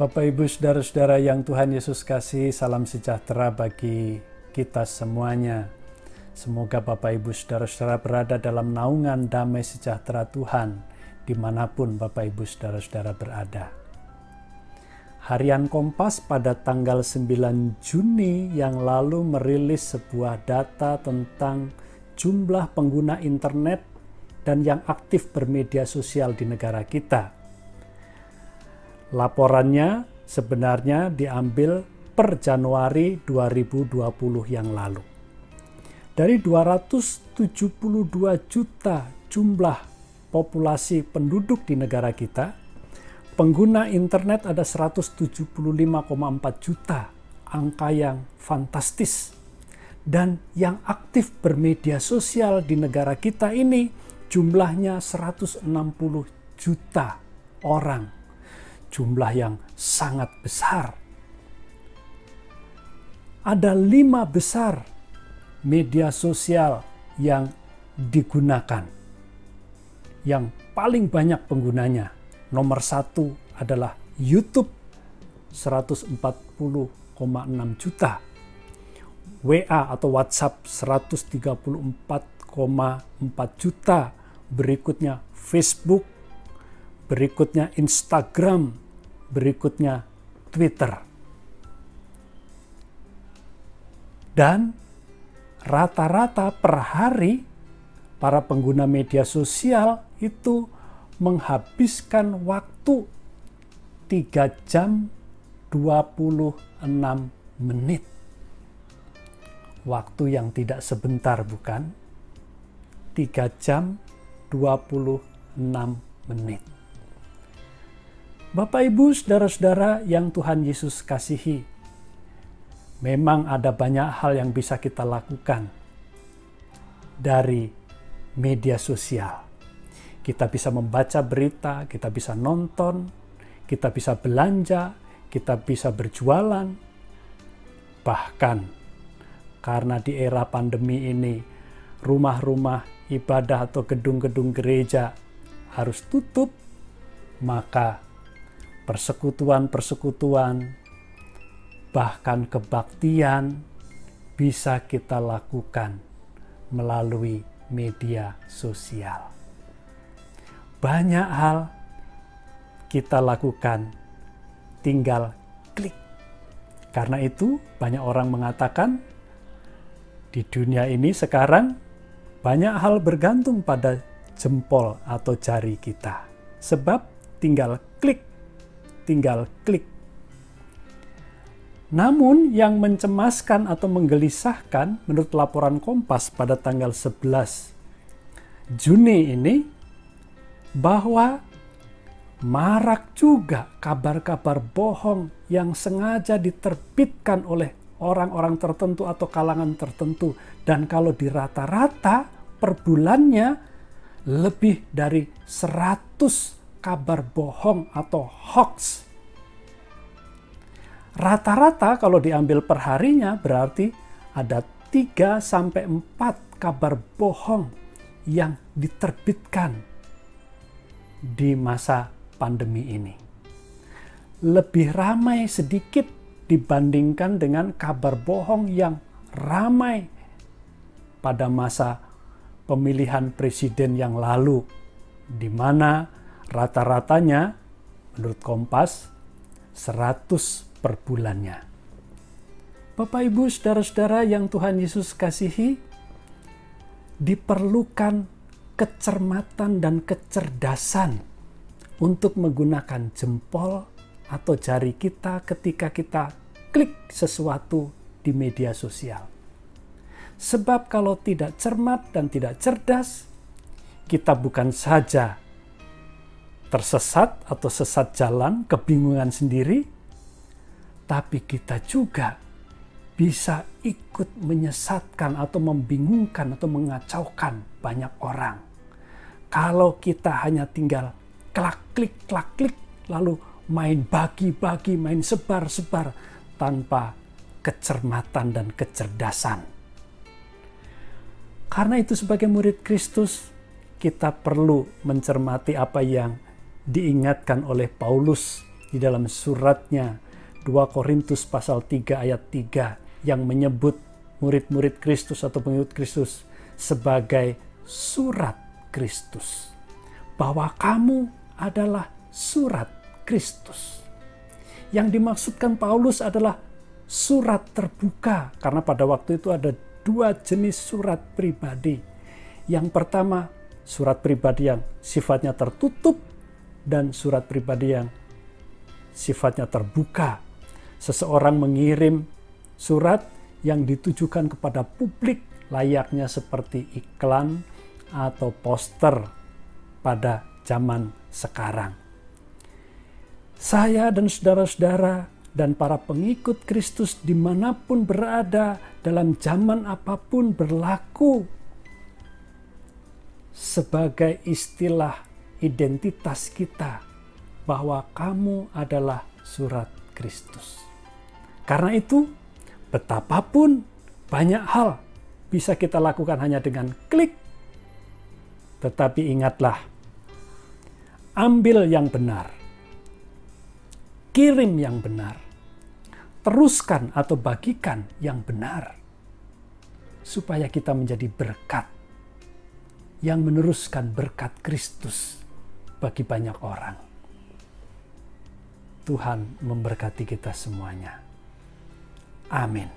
Bapak, Ibu, Saudara-saudara yang Tuhan Yesus kasih, salam sejahtera bagi kita semuanya. Semoga Bapak, Ibu, Saudara-saudara berada dalam naungan damai sejahtera Tuhan, dimanapun Bapak, Ibu, Saudara-saudara berada. Harian Kompas pada tanggal 9 Juni yang lalu merilis sebuah data tentang jumlah pengguna internet dan yang aktif bermedia sosial di negara kita. Laporannya sebenarnya diambil per Januari 2020 yang lalu. Dari 272 juta jumlah populasi penduduk di negara kita, pengguna internet ada 175,4 juta, angka yang fantastis. Dan yang aktif bermedia sosial di negara kita ini jumlahnya 160 juta orang. Jumlah yang sangat besar. Ada 5 besar media sosial yang digunakan. Yang paling banyak penggunanya. Nomor 1 adalah YouTube, 140,6 juta. WA atau WhatsApp 134,4 juta. Berikutnya Facebook, berikutnya Instagram, berikutnya Twitter. Dan rata-rata per hari para pengguna media sosial itu menghabiskan waktu 3 jam 26 menit. Waktu yang tidak sebentar, bukan? 3 jam 26 menit. Bapak, Ibu, Saudara-saudara yang Tuhan Yesus kasihi, memang ada banyak hal yang bisa kita lakukan dari media sosial. Kita bisa membaca berita, kita bisa nonton, kita bisa belanja, kita bisa berjualan. Bahkan karena di era pandemi ini, rumah-rumah ibadah atau gedung-gedung gereja harus tutup, maka persekutuan-persekutuan, bahkan kebaktian bisa kita lakukan melalui media sosial. Banyak hal kita lakukan, tinggal klik. Karena itu banyak orang mengatakan di dunia ini sekarang banyak hal bergantung pada jempol atau jari kita. Sebab tinggal klik. Namun yang mencemaskan atau menggelisahkan menurut laporan Kompas pada tanggal 11 Juni ini, bahwa marak juga kabar-kabar bohong yang sengaja diterbitkan oleh orang-orang tertentu atau kalangan tertentu. Dan kalau dirata-rata per bulannya lebih dari 100 kabar bohong atau hoax. Rata-rata kalau diambil per harinya berarti ada 3-4 kabar bohong yang diterbitkan di masa pandemi ini. Lebih ramai sedikit dibandingkan dengan kabar bohong yang ramai pada masa pemilihan presiden yang lalu, di mana rata-ratanya menurut Kompas 100 per bulannya. Bapak, Ibu, Saudara-saudara yang Tuhan Yesus kasihi, diperlukan kecermatan dan kecerdasan untuk menggunakan jempol atau jari kita ketika kita klik sesuatu di media sosial. Sebab kalau tidak cermat dan tidak cerdas, kita bukan saja tersesat atau sesat jalan, kebingungan sendiri, tapi kita juga bisa ikut menyesatkan atau membingungkan atau mengacaukan banyak orang. Kalau kita hanya tinggal klak-klik, lalu main bagi-bagi, main sebar-sebar tanpa kecermatan dan kecerdasan. Karena itu sebagai murid Kristus, kita perlu mencermati apa yang diingatkan oleh Paulus di dalam suratnya 2 Korintus pasal 3 ayat 3 yang menyebut murid-murid Kristus atau pengikut Kristus sebagai surat Kristus. Bahwa kamu adalah surat Kristus. Yang dimaksudkan Paulus adalah surat terbuka, karena pada waktu itu ada 2 jenis surat pribadi. Yang pertama, surat pribadi yang sifatnya tertutup dan surat pribadi yang sifatnya terbuka. Seseorang mengirim surat yang ditujukan kepada publik layaknya seperti iklan atau poster pada zaman sekarang. Saya dan saudara-saudara dan para pengikut Kristus dimanapun berada dalam zaman apapun berlaku sebagai istilah identitas kita bahwa kamu adalah surat Kristus. Karena itu, betapapun banyak hal bisa kita lakukan hanya dengan klik. Tetapi ingatlah, ambil yang benar, kirim yang benar, teruskan atau bagikan yang benar, supaya kita menjadi berkat yang meneruskan berkat Kristus bagi banyak orang. Tuhan memberkati kita semuanya. Amin.